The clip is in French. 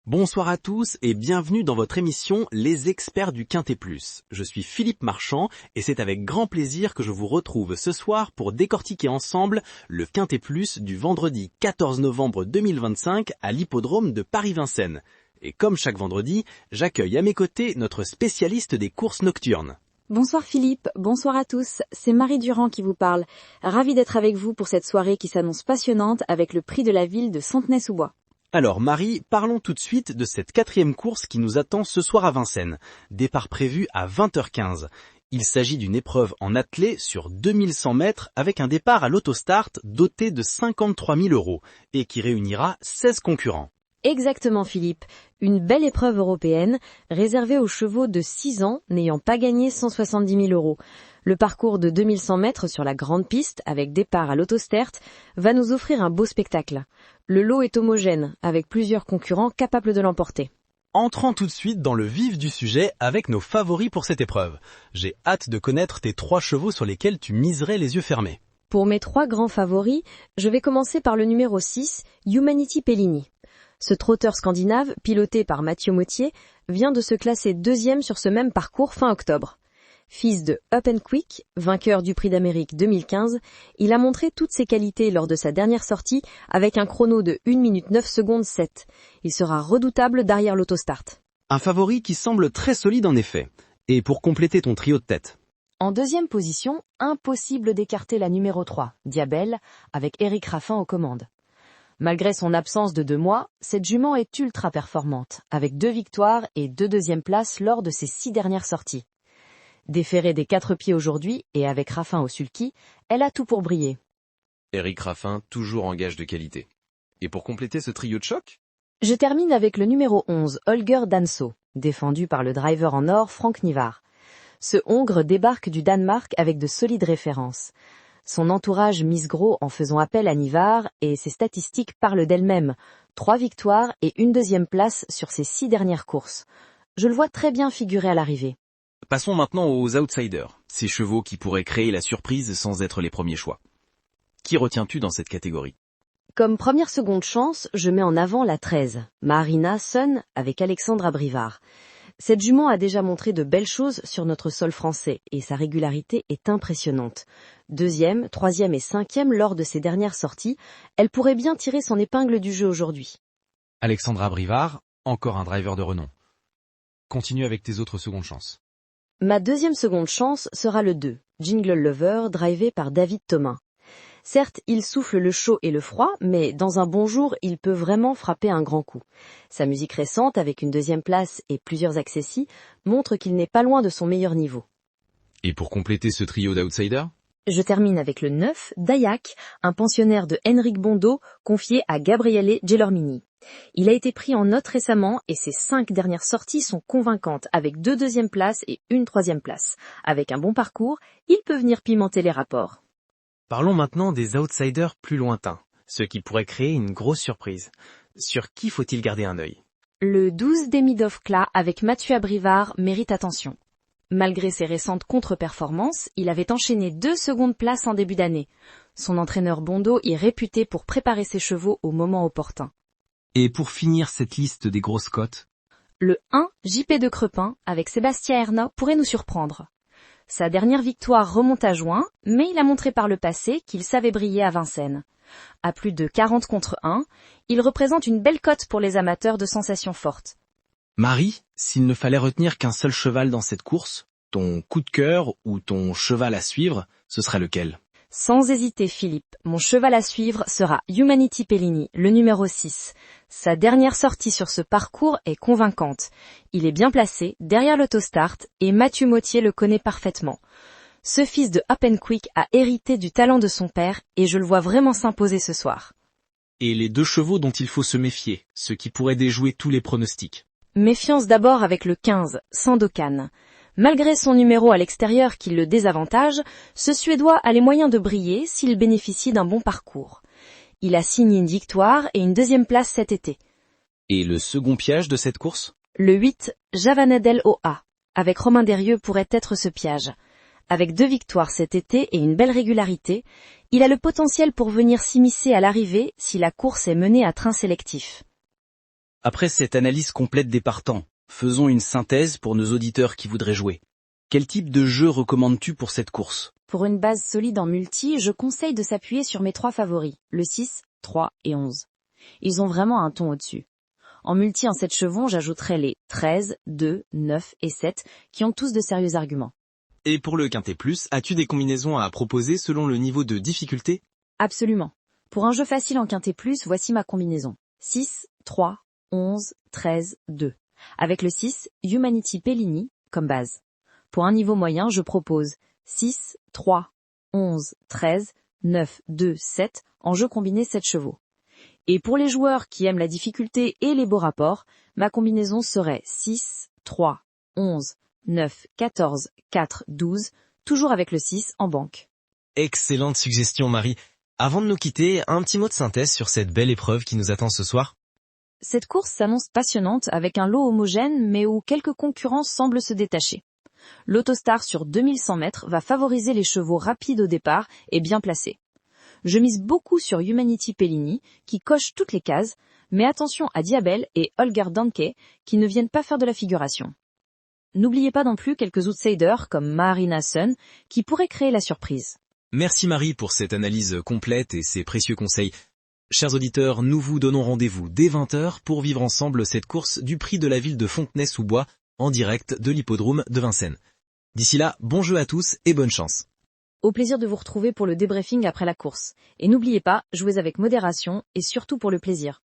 Bonsoir à tous et bienvenue dans votre émission Les Experts du Quintet Plus. Je suis Philippe Marchand et c'est avec grand plaisir que je vous retrouve ce soir pour décortiquer ensemble le Quintet Plus du vendredi 14 novembre 2025 à l'hippodrome de Paris-Vincennes. Et comme chaque vendredi, j'accueille à mes côtés notre spécialiste des courses nocturnes. Bonsoir Philippe, bonsoir à tous, c'est Marie Durand qui vous parle. Ravie d'être avec vous pour cette soirée qui s'annonce passionnante avec le prix de la ville de Fontenay-sous-Bois. Alors Marie, parlons tout de suite de cette quatrième course qui nous attend ce soir à Vincennes. Départ prévu à 20h15. Il s'agit d'une épreuve en attelé sur 2100 mètres avec un départ à l'autostart doté de 53 000 € et qui réunira 16 concurrents. Exactement Philippe, une belle épreuve européenne réservée aux chevaux de 6 ans n'ayant pas gagné 170 000 €. Le parcours de 2100 mètres sur la grande piste avec départ à l'autostart va nous offrir un beau spectacle. Le lot est homogène avec plusieurs concurrents capables de l'emporter. Entrons tout de suite dans le vif du sujet avec nos favoris pour cette épreuve. J'ai hâte de connaître tes 3 chevaux sur lesquels tu miserais les yeux fermés. Pour mes 3 grands favoris, je vais commencer par le numéro 6, Humanity Pellini. Ce trotteur scandinave, piloté par Mathieu Mottier, vient de se classer 2e sur ce même parcours fin octobre. Fils de Up and Quick, vainqueur du Prix d'Amérique 2015, il a montré toutes ses qualités lors de sa dernière sortie avec un chrono de 1 minute 9 secondes 7. Il sera redoutable derrière l'autostart. Un favori qui semble très solide en effet. Et pour compléter ton trio de tête. En 2e position, impossible d'écarter la numéro 3, Diabel, avec Éric Raffin aux commandes. Malgré son absence de 2 mois, cette jument est ultra performante, avec 2 victoires et 2 deuxièmes places lors de ses 6 dernières sorties. Déférée des 4 pieds aujourd'hui et avec Raffin au sulky, elle a tout pour briller. Éric Raffin, toujours en gage de qualité. Et pour compléter ce trio de choc? Je termine avec le numéro 11, Holger Danso, défendu par le driver en or Franck Nivard. Ce Hongre débarque du Danemark avec de solides références. Son entourage mise gros en faisant appel à Nivard et ses statistiques parlent d'elles-mêmes. 3 victoires et une 2e place sur ses 6 dernières courses. Je le vois très bien figurer à l'arrivée. Passons maintenant aux outsiders, ces chevaux qui pourraient créer la surprise sans être les premiers choix. Qui retiens-tu dans cette catégorie? Comme première seconde chance, je mets en avant la 13, Marina Sun avec Alexandre Abrivard. Cette jument a déjà montré de belles choses sur notre sol français et sa régularité est impressionnante. 2e, 3e et 5e lors de ses dernières sorties, elle pourrait bien tirer son épingle du jeu aujourd'hui. Alexandre Abrivard, encore un driver de renom. Continue avec tes autres secondes chances. Ma 2e seconde chance sera le 2, Jingle Lover, drivé par David Thomain. Certes, il souffle le chaud et le froid, mais dans un bon jour, il peut vraiment frapper un grand coup. Sa musique récente, avec une 2e place et plusieurs accessis, montre qu'il n'est pas loin de son meilleur niveau. Et pour compléter ce trio d'outsiders? Je termine avec le 9, Dayak, un pensionnaire de Henrik Bondo, confié à Gabriele Gelormini. Il a été pris en note récemment et ses 5 dernières sorties sont convaincantes avec 2 deuxièmes places et une 3e place. Avec un bon parcours, il peut venir pimenter les rapports. Parlons maintenant des outsiders plus lointains, ceux qui pourraient créer une grosse surprise. Sur qui faut-il garder un œil? Le 12 Demidov-Kla avec Mathieu Abrivard mérite attention. Malgré ses récentes contre-performances, il avait enchaîné 2 secondes places en début d'année. Son entraîneur Bondo est réputé pour préparer ses chevaux au moment opportun. Et pour finir cette liste des grosses cotes? Le 1 JP de Crepin avec Sébastien Erna pourrait nous surprendre. Sa dernière victoire remonte à juin, mais il a montré par le passé qu'il savait briller à Vincennes. À plus de 40 contre 1, il représente une belle cote pour les amateurs de sensations fortes. Marie, s'il ne fallait retenir qu'un seul cheval dans cette course, ton coup de cœur ou ton cheval à suivre, ce serait lequel? Sans hésiter Philippe, mon cheval à suivre sera Humanity Pellini, le numéro 6. Sa dernière sortie sur ce parcours est convaincante. Il est bien placé, derrière l'autostart, et Mathieu Mottier le connaît parfaitement. Ce fils de Up and Quick a hérité du talent de son père, et je le vois vraiment s'imposer ce soir. Et les 2 chevaux dont il faut se méfier, ceux qui pourraient déjouer tous les pronostics? Méfiance d'abord avec le 15, Sandokan. Malgré son numéro à l'extérieur qui le désavantage, ce Suédois a les moyens de briller s'il bénéficie d'un bon parcours. Il a signé une victoire et une 2e place cet été. Et le second piège de cette course? Le 8, Javanadel OA, avec Romain Derieux pourrait être ce piège. Avec 2 victoires cet été et une belle régularité, il a le potentiel pour venir s'immiscer à l'arrivée si la course est menée à train sélectif. Après cette analyse complète des partants, faisons une synthèse pour nos auditeurs qui voudraient jouer. Quel type de jeu recommandes-tu pour cette course? Pour une base solide en multi, je conseille de s'appuyer sur mes 3 favoris, le 6, 3 et 11. Ils ont vraiment un ton au-dessus. En multi en 7 chevaux, j'ajouterai les 13, 2, 9 et 7, qui ont tous de sérieux arguments. Et pour le quintet plus, as-tu des combinaisons à proposer selon le niveau de difficulté? Absolument. Pour un jeu facile en quintet plus, voici ma combinaison. 6, 3, 11, 13, 2. Avec le 6, Humanity Pellini, comme base. Pour un niveau moyen, je propose 6, 3, 11, 13, 9, 2, 7, en jeu combiné 7 chevaux. Et pour les joueurs qui aiment la difficulté et les beaux rapports, ma combinaison serait 6, 3, 11, 9, 14, 4, 12, toujours avec le 6 en banque. Excellente suggestion, Marie. Avant de nous quitter, un petit mot de synthèse sur cette belle épreuve qui nous attend ce soir. Cette course s'annonce passionnante avec un lot homogène mais où quelques concurrents semblent se détacher. L'Autostar sur 2100 mètres va favoriser les chevaux rapides au départ et bien placés. Je mise beaucoup sur Humanity Pellini, qui coche toutes les cases, mais attention à Diabel et Holger Danke, qui ne viennent pas faire de la figuration. N'oubliez pas non plus quelques outsiders comme Marina Sun, qui pourraient créer la surprise. Merci Marie pour cette analyse complète et ces précieux conseils. Chers auditeurs, nous vous donnons rendez-vous dès 20h pour vivre ensemble cette course du prix de la ville de Fontenay-sous-Bois en direct de l'hippodrome de Vincennes. D'ici là, bon jeu à tous et bonne chance. Au plaisir de vous retrouver pour le débriefing après la course. Et n'oubliez pas, jouez avec modération et surtout pour le plaisir.